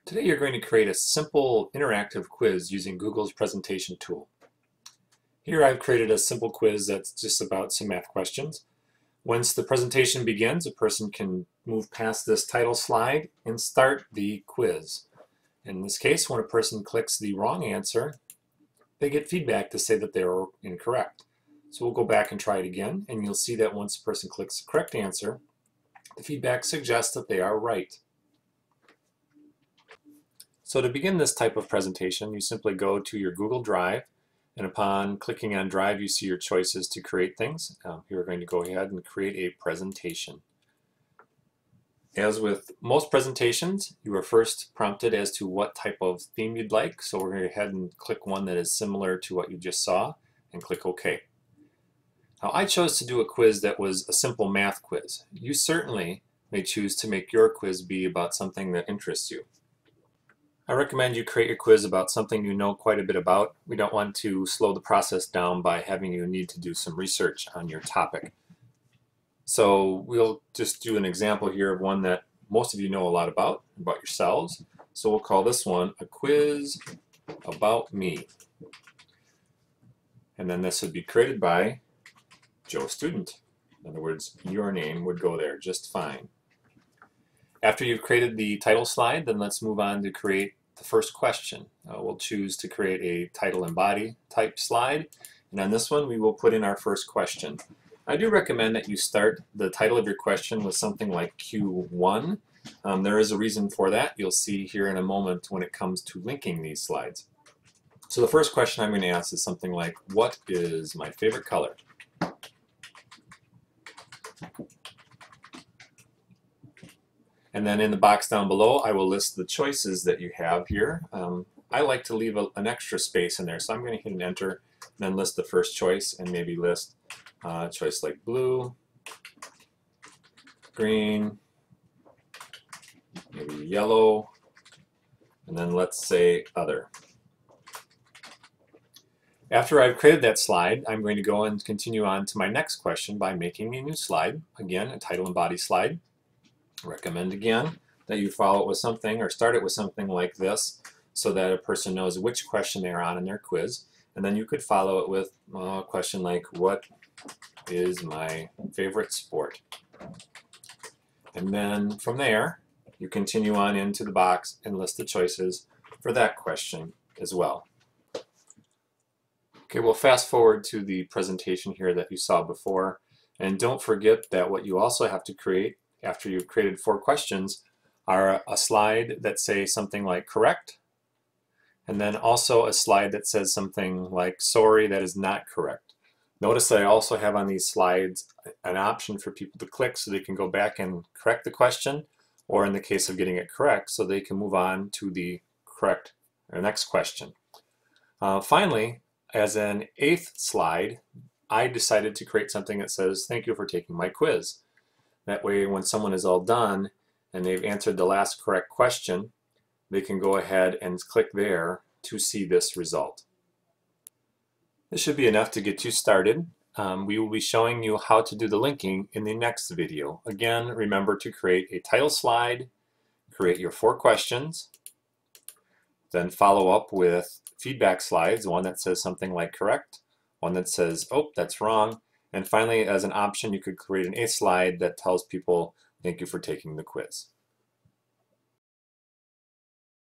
Today you're going to create a simple interactive quiz using Google's presentation tool. Here I've created a simple quiz that's just about some math questions. Once the presentation begins, a person can move past this title slide and start the quiz. In this case, when a person clicks the wrong answer, they get feedback to say that they're incorrect. So we'll go back and try it again, and you'll see that once a person clicks the correct answer, the feedback suggests that they are right. So to begin this type of presentation, you simply go to your Google Drive, and upon clicking on Drive, you see your choices to create things. Here we're going to go ahead and create a presentation. As with most presentations, you are first prompted as to what type of theme you'd like. So we're going to go ahead and click one that is similar to what you just saw and click OK. Now I chose to do a quiz that was a simple math quiz. You certainly may choose to make your quiz be about something that interests you. I recommend you create your quiz about something you know quite a bit about. We don't want to slow the process down by having you need to do some research on your topic. So we'll just do an example here of one that most of you know a lot about yourselves. So we'll call this one a quiz about me. And then this would be created by Joe Student. In other words, your name would go there just fine. After you've created the title slide, then let's move on to create the first question. We'll choose to create a title and body type slide, and on this one we will put in our first question. I do recommend that you start the title of your question with something like Q1. There is a reason for that. You'll see here in a moment when it comes to linking these slides. So the first question I'm going to ask is something like, what is my favorite color? And then in the box down below, I will list the choices that you have here. I like to leave an extra space in there, so I'm going to hit an enter, then list the first choice, and maybe list a choice like blue, green, maybe yellow, and then let's say other. After I've created that slide, I'm going to go and continue on to my next question by making a new slide. Again, a title and body slide. Recommend again that you follow it with something or start it with something like this so that a person knows which question they're on in their quiz. And then you could follow it with a question like, what is my favorite sport? And then from there, you continue on into the box and list the choices for that question as well. Okay, we'll fast forward to the presentation here that you saw before. And don't forget that what you also have to create after you've created 4 questions are a slide that says something like correct, and then also a slide that says something like sorry, that is not correct. Notice that I also have on these slides an option for people to click so they can go back and correct the question, or in the case of getting it correct, so they can move on to the correct or next question. Finally, as an 8th slide, I decided to create something that says thank you for taking my quiz. That way, when someone is all done and they've answered the last correct question, they can go ahead and click there to see this result. This should be enough to get you started. We will be showing you how to do the linking in the next video. Again, remember to create a title slide, create your 4 questions, then follow up with feedback slides, one that says something like correct, one that says, oh, that's wrong, and finally, as an option, you could create an 8th slide that tells people, thank you for taking the quiz.